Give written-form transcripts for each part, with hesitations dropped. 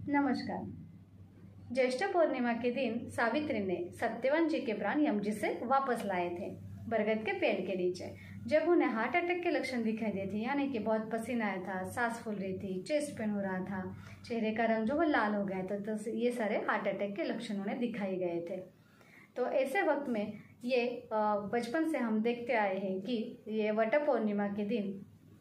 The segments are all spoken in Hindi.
नमस्कार। ज्येष्ठ पूर्णिमा के दिन सावित्री ने सत्यवान जी के प्राण यमजी से वापस लाए थे बरगद के पेड़ के नीचे। जब उन्हें हार्ट अटैक के लक्षण दिखाई दिए थे, यानी कि बहुत पसीना आया था, सांस फूल रही थी, चेस्ट पेन हो रहा था, चेहरे का रंग जो वो लाल हो गया था, तो ये सारे हार्ट अटैक के लक्षण उन्हें दिखाई गए थे। तो ऐसे वक्त में ये बचपन से हम देखते आए हैं कि ये वट पूर्णिमा के दिन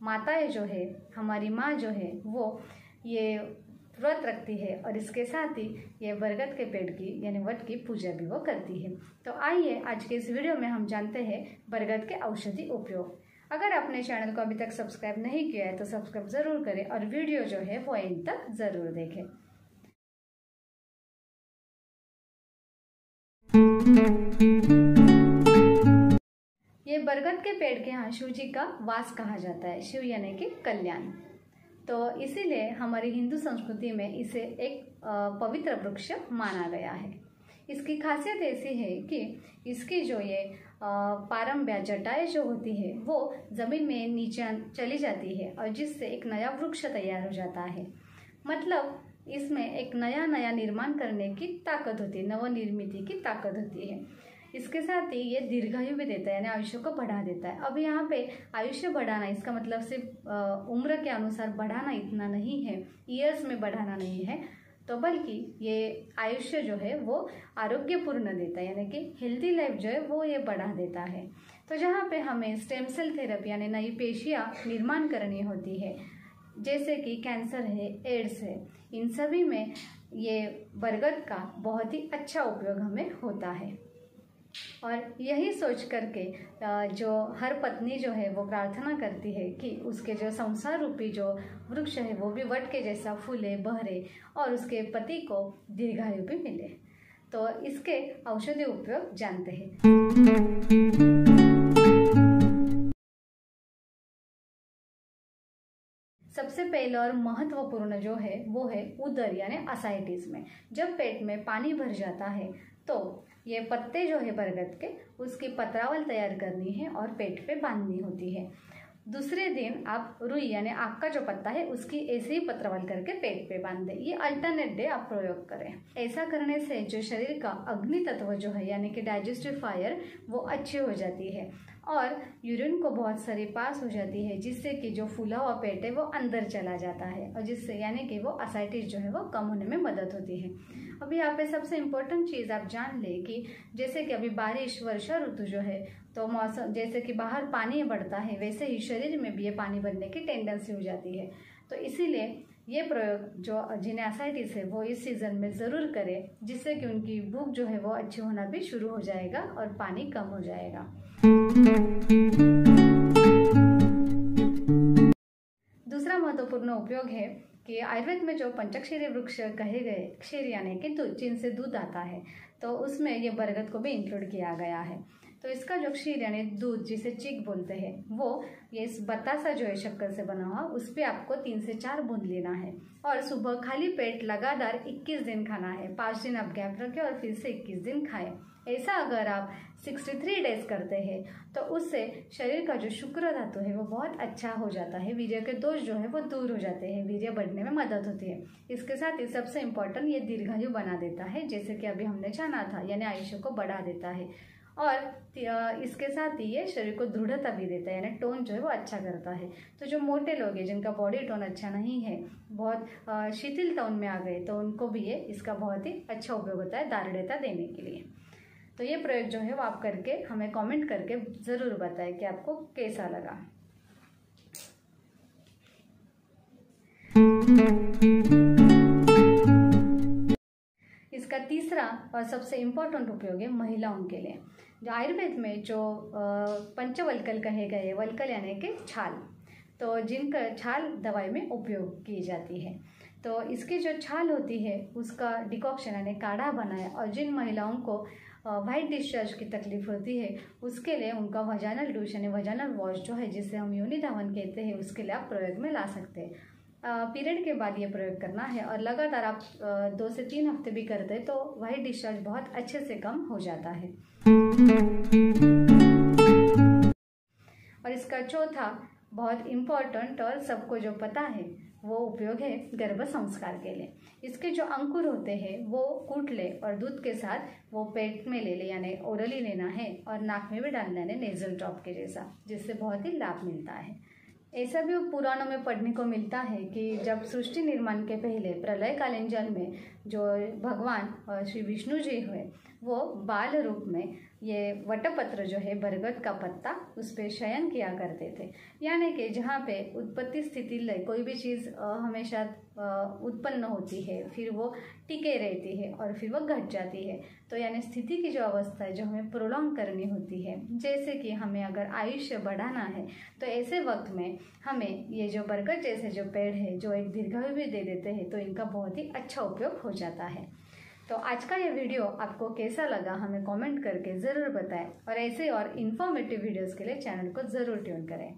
माताएं जो है, हमारी माँ जो है, वो ये व्रत रखती है और इसके साथ ही ये बरगद के पेड़ की यानी वट की पूजा भी वो करती है। तो आइए आज के इस वीडियो में हम जानते हैं बरगद के औषधि उपयोग। अगर आपने चैनल को अभी तक सब्सक्राइब नहीं किया है तो सब्सक्राइब जरूर करें और वीडियो जो है वो एंड तक जरूर देखें। ये बरगद के पेड़ के यहाँ शिव जी का वास कहा जाता है, शिव यानी कि कल्याण। तो इसीलिए हमारी हिंदू संस्कृति में इसे एक पवित्र वृक्ष माना गया है। इसकी खासियत ऐसी है कि इसकी जो ये पारंब्या जटाएं जो होती है वो जमीन में नीचे चली जाती है और जिससे एक नया वृक्ष तैयार हो जाता है। मतलब इसमें एक नया निर्माण करने की ताकत होती है, नवनिर्मिति की ताकत होती है। इसके साथ ही ये दीर्घायु भी देता है, यानी आयुष्य को बढ़ा देता है। अब यहाँ पे आयुष्य बढ़ाना, इसका मतलब सिर्फ उम्र के अनुसार बढ़ाना इतना नहीं है, ईयर्स में बढ़ाना नहीं है, तो बल्कि ये आयुष्य जो है वो आरोग्यपूर्ण देता है, यानी कि हेल्दी लाइफ जो है वो ये बढ़ा देता है। तो जहाँ पे हमें स्टेम सेल थेरेपी यानी नई पेशियाँ निर्माण करनी होती है, जैसे कि कैंसर है, एड्स है, इन सभी में ये बरगद का बहुत ही अच्छा उपयोग हमें होता है। और यही सोच करके जो हर पत्नी जो है वो प्रार्थना करती है कि उसके जो संसार रूपी जो वृक्ष है वो भी वट के जैसा फूले, बहरे और उसके पति को दीर्घायु भी मिले। तो इसके औषधि उपयोग जानते हैं। सबसे पहला और महत्वपूर्ण जो है वो है उदर यानी असाइटिस में। जब पेट में पानी भर जाता है तो ये पत्ते जो है बरगद के, उसकी पत्रावल तैयार करनी है और पेट पे बांधनी होती है। दूसरे दिन आप रुई यानी आक का जो पत्ता है उसकी ऐसे ही पत्रावल करके पेट पे बांध दें। ये अल्टरनेट डे आप प्रयोग करें। ऐसा करने से जो शरीर का अग्नि तत्व जो है यानी कि डाइजेस्टिव फायर वो अच्छी हो जाती है और यूरिन को बहुत सारी पास हो जाती है, जिससे कि जो फूला हुआ पेट है वो अंदर चला जाता है और जिससे यानी कि वो असाइटिस जो है वो कम होने में मदद होती है। अब यहाँ पे सबसे इम्पोर्टेंट चीज़ आप जान ले कि जैसे कि अभी बारिश वर्षा ऋतु जो है तो मौसम जैसे कि बाहर पानी बढ़ता है वैसे ही शरीर में भी ये पानी बढ़ने की टेंडेंसी हो जाती है। तो इसीलिए ये प्रयोग जो जिन्हें असाइटिस है वो इस सीज़न में ज़रूर करें, जिससे कि उनकी भूख जो है वो अच्छी होना भी शुरू हो जाएगा और पानी कम हो जाएगा। दूसरा महत्वपूर्ण उपयोग है कि आयुर्वेद में जो पंचक्षीरी वृक्ष कहे गए, क्षीर यानी कि दूध, जिनसे दूध आता है, तो उसमें ये बरगद को भी इंक्लूड किया गया है। तो इसका जो क्षीर यानी दूध जिसे चीक बोलते हैं वो ये इस बतासा जो है शक्कर से बना हुआ, उस पर आपको 3 से 4 बूंद लेना है और सुबह खाली पेट लगातार 21 दिन खाना है। 5 दिन आप गैप रखें और फिर से 21 दिन खाएं। ऐसा अगर आप 63 डेज करते हैं तो उससे शरीर का जो शुक्र धातु है वो बहुत अच्छा हो जाता है, वीर्य के दोष जो है वो दूर हो जाते हैं, वीर्य बढ़ने में मदद होती है। इसके साथ ही सबसे इम्पोर्टेंट ये दीर्घायु बना देता है, जैसे कि अभी हमने जाना था, यानी आयुष्य को बढ़ा देता है और इसके साथ ही ये शरीर को दृढ़ता भी देता है, यानी टोन जो है वो अच्छा करता है। तो जो मोटे लोग हैं जिनका बॉडी टोन अच्छा नहीं है, बहुत शिथिल टोन में आ गए, तो उनको भी ये इसका बहुत ही अच्छा उपयोग होता है दार्ढ़ता देने के लिए। तो ये प्रयोग जो है वो आप करके हमें कमेंट करके ज़रूर बताएं कि आपको कैसा लगा। इसका तीसरा और सबसे इम्पोर्टेंट उपयोग है महिलाओं के लिए। जो आयुर्वेद में जो पंचवल्कल कहे गए, वल्कल यानी कि छाल, तो जिनका छाल दवाई में उपयोग की जाती है, तो इसकी जो छाल होती है उसका डिकॉक्शन यानी काढ़ा बनाया और जिन महिलाओं को वाइट डिस्चार्ज की तकलीफ होती है उसके लिए उनका वजानल डूश यानी वजानल वॉश जो है, जिसे हम योनि धावन कहते हैं, उसके लिए आप प्रयोग में ला सकते हैं। पीरियड के बाद ये प्रयोग करना है और लगातार आप 2 से 3 हफ्ते भी करते हैं तो वाइट डिस्चार्ज बहुत अच्छे से कम हो जाता है। और इसका चौथा बहुत इम्पोर्टेंट और सबको जो पता है वो उपयोग है गर्भ संस्कार के लिए। इसके जो अंकुर होते हैं वो कूट ले और दूध के साथ वो पेट में ले ले, यानी ओरली लेना है, और नाक में भी डालना है नेजल ड्रॉप के जैसा, जिससे बहुत ही लाभ मिलता है। ऐसा भी पुराणों में पढ़ने को मिलता है कि जब सृष्टि निर्माण के पहले प्रलयकालीन जल में जो भगवान श्री विष्णु जी हुए वो बाल रूप में ये वटपत्र जो है बरगद का पत्ता उस पर शयन किया करते थे। यानी कि जहाँ पे उत्पत्ति स्थिति लय कोई भी चीज़ हमेशा उत्पन्न होती है, फिर वो टिके रहती है और फिर वो घट जाती है। तो यानी स्थिति की जो अवस्था है जो हमें प्रोलॉन्ग करनी होती है, जैसे कि हमें अगर आयुष्य बढ़ाना है तो ऐसे वक्त में हमें ये जो बरगद जैसे जो पेड़ है जो एक दीर्घायु भी दे देते हैं, तो इनका बहुत ही अच्छा उपयोग हो जाता है। तो आज का ये वीडियो आपको कैसा लगा हमें कमेंट करके ज़रूर बताएं, और ऐसे और इन्फॉर्मेटिव वीडियोस के लिए चैनल को ज़रूर ट्यून करें।